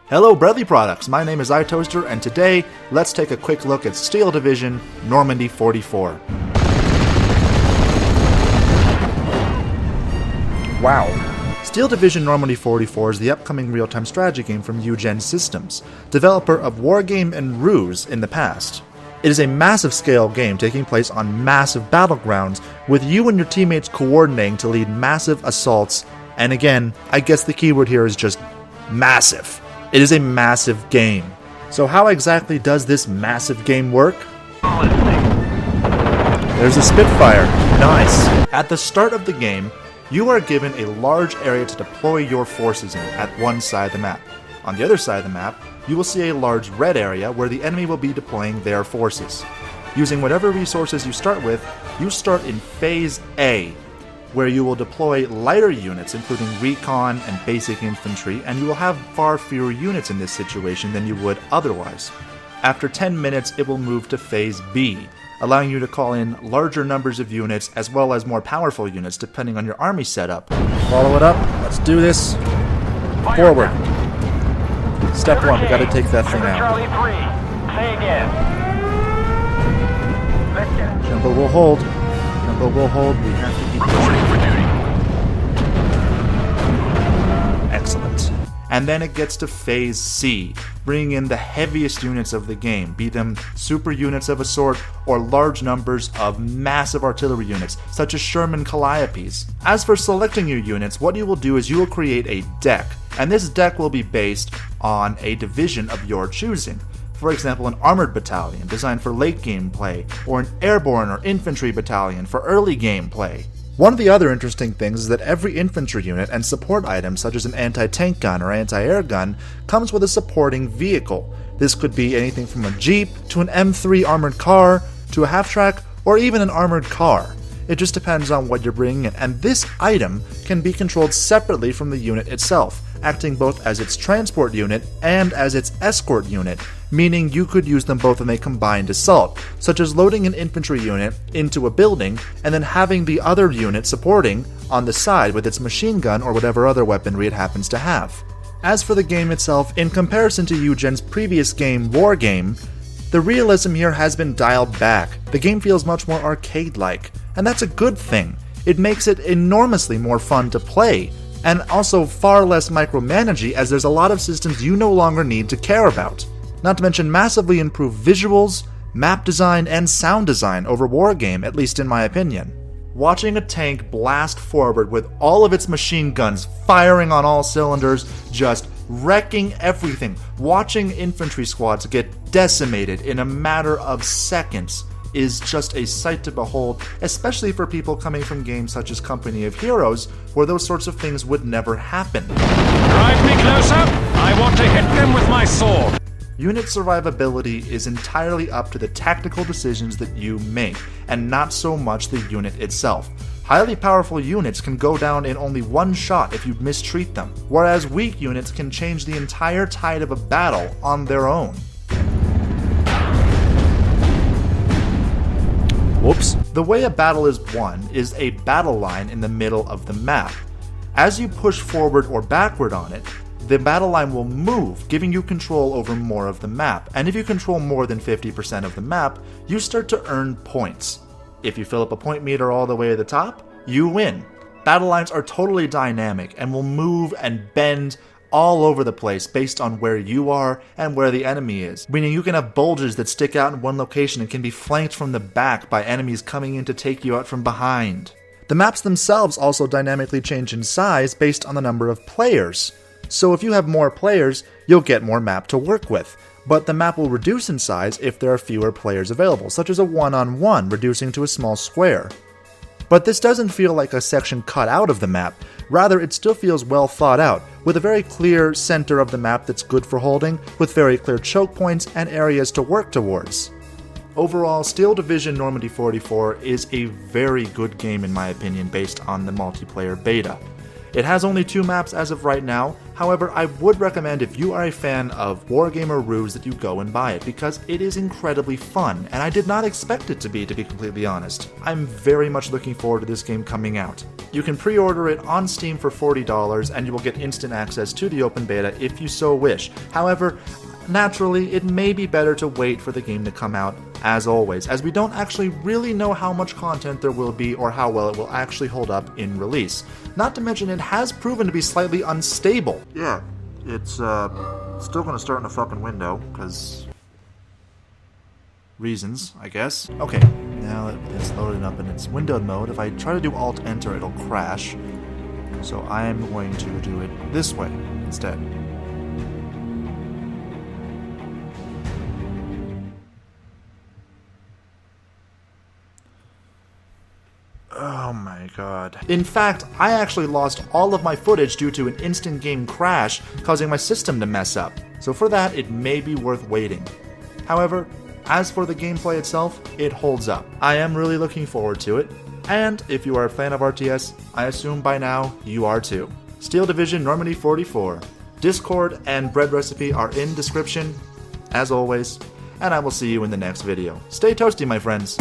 Hello Bradley Products, my name is iToaster, and today, let's take a quick look at Steel Division Normandy 44. Wow. Steel Division Normandy 44 is the upcoming real-time strategy game from Eugen Systems, developer of Wargame and Ruse in the past. It is a massive scale game taking place on massive battlegrounds, with you and your teammates coordinating to lead massive assaults, and again, I guess the keyword here is just massive. It is a massive game. So how exactly does this massive game work? There's a Spitfire. Nice. At the start of the game, you are given a large area to deploy your forces in at one side of the map. On the other side of the map, you will see a large red area where the enemy will be deploying their forces. Using whatever resources you start with, you start in Phase A, where you will deploy lighter units including recon and basic infantry, and you will have far fewer units in this situation than you would otherwise. After 10 minutes, it will move to Phase B, allowing you to call in larger numbers of units as well as more powerful units depending on your army setup. Follow it up, let's do this. Forward. Step 1, we gotta take that thing out. Jumbo will hold. Jumbo will hold, we have to keep pushing. Excellent. And then it gets to Phase C, bringing in the heaviest units of the game, be them super units of a sort or large numbers of massive artillery units, such as Sherman Calliopes. As for selecting your units, what you will do is you will create a deck, and this deck will be based on a division of your choosing. For example, an armored battalion designed for late game play, or an airborne or infantry battalion for early game play. One of the other interesting things is that every infantry unit and support item, such as an anti-tank gun or anti-air gun, comes with a supporting vehicle. This could be anything from a jeep, to an M3 armored car, to a half-track, or even an armored car. It just depends on what you're bringing in, and this item can be controlled separately from the unit itself, acting both as its transport unit and as its escort unit, meaning you could use them both in a combined assault, such as loading an infantry unit into a building and then having the other unit supporting on the side with its machine gun or whatever other weaponry it happens to have. As for the game itself, in comparison to Eugen's previous game, Wargame, the realism here has been dialed back. The game feels much more arcade-like, and that's a good thing. It makes it enormously more fun to play, and also far less micromanagey, as there's a lot of systems you no longer need to care about. Not to mention massively improved visuals, map design, and sound design over Wargame, at least in my opinion. Watching a tank blast forward with all of its machine guns firing on all cylinders, just wrecking everything, watching infantry squads get decimated in a matter of seconds, is just a sight to behold, especially for people coming from games such as Company of Heroes, where those sorts of things would never happen. Drive me closer! I want to hit them with my sword! Unit survivability is entirely up to the tactical decisions that you make, and not so much the unit itself. Highly powerful units can go down in only one shot if you mistreat them, whereas weak units can change the entire tide of a battle on their own. Whoops. The way a battle is won is a battle line in the middle of the map. As you push forward or backward on it, the battle line will move, giving you control over more of the map, and if you control more than 50% of the map, you start to earn points. If you fill up a point meter all the way to the top, you win. Battle lines are totally dynamic and will move and bend all over the place based on where you are and where the enemy is, meaning you can have bulges that stick out in one location and can be flanked from the back by enemies coming in to take you out from behind. The maps themselves also dynamically change in size based on the number of players. So if you have more players, you'll get more map to work with, but the map will reduce in size if there are fewer players available, such as a one-on-one reducing to a small square. But this doesn't feel like a section cut out of the map, rather it still feels well thought out, with a very clear center of the map that's good for holding, with very clear choke points and areas to work towards. Overall, Steel Division Normandy 44 is a very good game in my opinion based on the multiplayer beta. It has only 2 maps as of right now, However, I would recommend if you are a fan of Wargamer Ruse that you go and buy it, because it is incredibly fun, and I did not expect it to be completely honest. I'm very much looking forward to this game coming out. You can pre-order it on Steam for $40, and you will get instant access to the open beta if you so wish. However, naturally, it may be better to wait for the game to come out, as always, as we don't actually really know how much content there will be or how well it will actually hold up in release. Not to mention, it has proven to be slightly unstable. Yeah, it's still gonna start in a fucking window, because reasons, I guess. Okay, now that it's loaded up in its windowed mode, if I try to do Alt-Enter, it'll crash. So I'm going to do it this way instead. Oh my god. In fact, I actually lost all of my footage due to an instant game crash, causing my system to mess up. So for that, it may be worth waiting. However, as for the gameplay itself, it holds up. I am really looking forward to it, and if you are a fan of RTS, I assume by now you are too. Steel Division Normandy 44. Discord and bread recipe are in description, as always, and I will see you in the next video. Stay toasty, my friends.